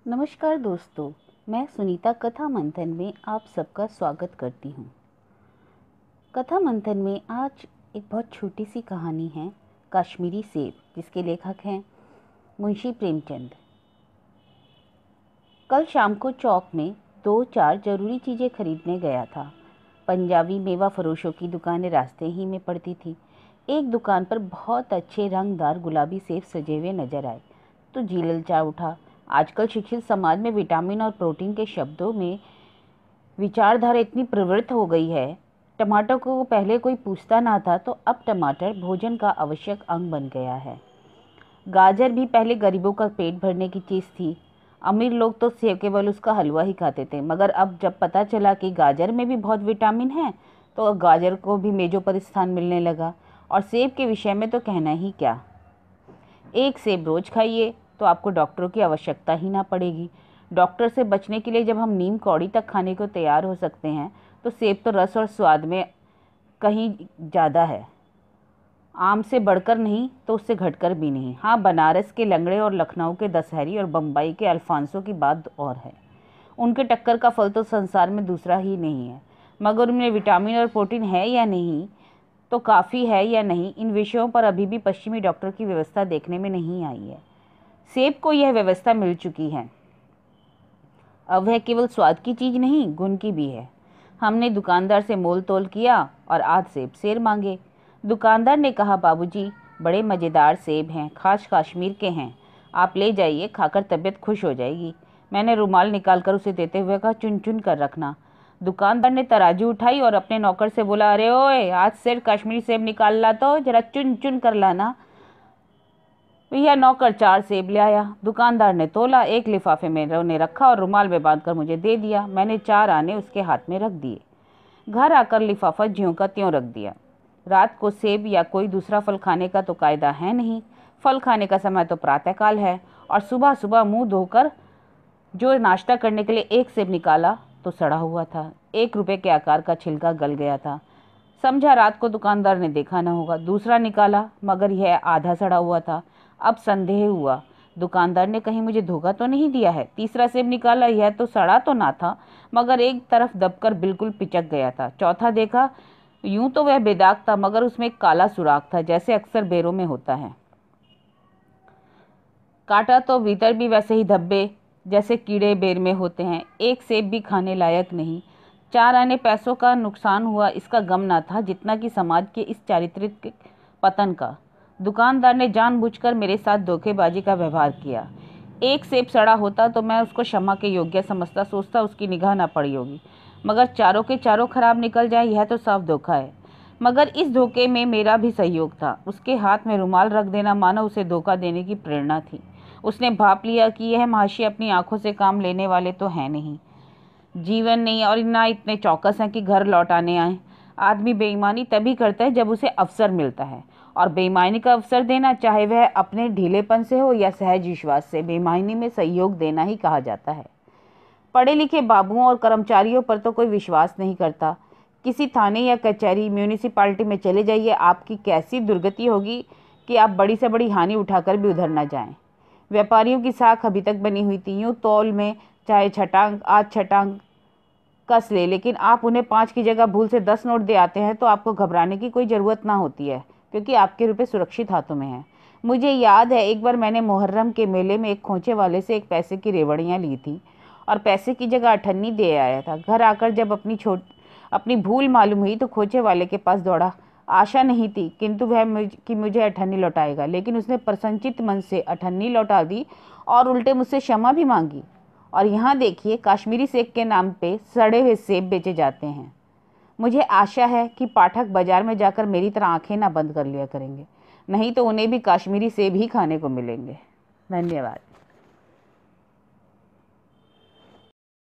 नमस्कार दोस्तों, मैं सुनीता कथा मंथन में आप सबका स्वागत करती हूँ। कथा मंथन में आज एक बहुत छोटी सी कहानी है, कश्मीरी सेब, जिसके लेखक हैं मुंशी प्रेमचंद। कल शाम को चौक में 2-4 ज़रूरी चीज़ें खरीदने गया था। पंजाबी मेवा फरोशों की दुकानें रास्ते ही में पड़ती थी। एक दुकान पर बहुत अच्छे रंगदार गुलाबी सेब सजे हुए नजर आए तो जी ललचा उठा। आजकल शिक्षित समाज में विटामिन और प्रोटीन के शब्दों में विचारधारा इतनी प्रवृत्त हो गई है। टमाटर को पहले कोई पूछता ना था तो अब टमाटर भोजन का आवश्यक अंग बन गया है। गाजर भी पहले गरीबों का पेट भरने की चीज़ थी। अमीर लोग तो सेब केवल उसका हलवा ही खाते थे, मगर अब जब पता चला कि गाजर में भी बहुत विटामिन है तो गाजर को भी मेज़ों पर स्थान मिलने लगा। और सेब के विषय में तो कहना ही क्या। एक सेब रोज खाइए तो आपको डॉक्टरों की आवश्यकता ही ना पड़ेगी। डॉक्टर से बचने के लिए जब हम नीम कौड़ी तक खाने को तैयार हो सकते हैं तो सेब तो रस और स्वाद में कहीं ज़्यादा है। आम से बढ़कर नहीं तो उससे घटकर भी नहीं। हाँ, बनारस के लंगड़े और लखनऊ के दशहरी और बम्बई के अल्फांसो की बात और है। उनके टक्कर का फल तो संसार में दूसरा ही नहीं है। मगर उनमें विटामिन और प्रोटीन है या नहीं, तो काफ़ी है या नहीं, इन विषयों पर अभी भी पश्चिमी डॉक्टर की व्यवस्था देखने में नहीं आई है। सेब को यह व्यवस्था मिल चुकी है। अब वह केवल स्वाद की चीज़ नहीं, गुण की भी है। हमने दुकानदार से मोल तोल किया और 8 सेब शेर मांगे। दुकानदार ने कहा, बाबूजी, बड़े मज़ेदार सेब हैं, खास कश्मीर के हैं, आप ले जाइए, खाकर तबीयत खुश हो जाएगी। मैंने रुमाल निकालकर उसे देते हुए कहा, चुन चुन कर रखना। दुकानदार ने तराजू उठाई और अपने नौकर से बोला, अरे ओए, आज से कश्मीरी सेब निकाल ला तो जरा चुन चुन कर लाना। भैया नौकर 4 सेब ले आया। दुकानदार ने तोला, एक लिफाफे में उन्हें रखा और रुमाल में बांधकर मुझे दे दिया। मैंने 4 आने उसके हाथ में रख दिए। घर आकर लिफाफा ज्यों का त्यों रख दिया। रात को सेब या कोई दूसरा फल खाने का तो कायदा है नहीं। फल खाने का समय तो प्रातःकाल है। और सुबह सुबह मुंह धोकर जो नाश्ता करने के लिए एक सेब निकाला तो सड़ा हुआ था। 1 रुपये के आकार का छिलका गल गया था। समझा रात को दुकानदार ने देखा न होगा। दूसरा निकाला, मगर यह आधा सड़ा हुआ था। अब संदेह हुआ, दुकानदार ने कहीं मुझे धोखा तो नहीं दिया है। तीसरा सेब निकाला, यह तो सड़ा तो ना था, मगर एक तरफ दबकर बिल्कुल पिचक गया था। चौथा देखा, यूं तो वह बेदाग था, मगर उसमें एक काला सुराख था, जैसे अक्सर बेरों में होता है। काटा तो भीतर भी वैसे ही धब्बे जैसे कीड़े बेर में होते हैं। एक सेब भी खाने लायक नहीं। 4 आने पैसों का नुकसान हुआ, इसका गम ना था जितना कि समाज के इस चारित्रिक पतन का। दुकानदार ने जानबूझकर मेरे साथ धोखेबाजी का व्यवहार किया। एक सेब सड़ा होता तो मैं उसको क्षमा के योग्य समझता, सोचता उसकी निगाह ना पड़ी होगी, मगर चारों के चारों खराब निकल जाए, यह तो साफ धोखा है। मगर इस धोखे में मेरा भी सहयोग था। उसके हाथ में रुमाल रख देना मानो उसे धोखा देने की प्रेरणा थी। उसने भाप लिया कि यह महाशय अपनी आंखों से काम लेने वाले तो हैं नहीं, जीवन नहीं, और ना इतने चौकस हैं कि घर लौटाने आए। आदमी बेईमानी तभी करता है जब उसे अवसर मिलता है, और बेईमानी का अवसर देना, चाहे वह अपने ढीलेपन से हो या सहज विश्वास से, बेईमानी में सहयोग देना ही कहा जाता है। पढ़े लिखे बाबुओं और कर्मचारियों पर तो कोई विश्वास नहीं करता। किसी थाने या कचहरी, म्यूनिसिपालिटी में चले जाइए, आपकी कैसी दुर्गति होगी कि आप बड़ी से बड़ी हानि उठाकर भी उधर न जाएं। व्यापारियों की साख अभी तक बनी हुई थी। यूँ तौल में चाहे छटांग आज छटांग कस ले, लेकिन आप उन्हें 5 की जगह भूल से 10 नोट दे आते हैं तो आपको घबराने की कोई ज़रूरत ना होती है, क्योंकि आपके रुपए सुरक्षित हाथों में हैं। मुझे याद है, एक बार मैंने मुहर्रम के मेले में एक खोंचे वाले से एक पैसे की रेवड़ियाँ ली थी और पैसे की जगह अठन्नी दे आया था। घर आकर जब अपनी भूल मालूम हुई तो खोंचे वाले के पास दौड़ा। आशा नहीं थी किंतु कि मुझे अठन्नी लौटाएगा, लेकिन उसने प्रसन्नचित्त मन से अठन्नी लौटा दी और उल्टे मुझसे क्षमा भी मांगी। और यहाँ देखिए, कश्मीरी सेब के नाम पे सड़े हुए सेब बेचे जाते हैं। मुझे आशा है कि पाठक बाजार में जाकर मेरी तरह आंखें ना बंद कर लिया करेंगे, नहीं तो उन्हें भी कश्मीरी सेब ही खाने को मिलेंगे। धन्यवाद।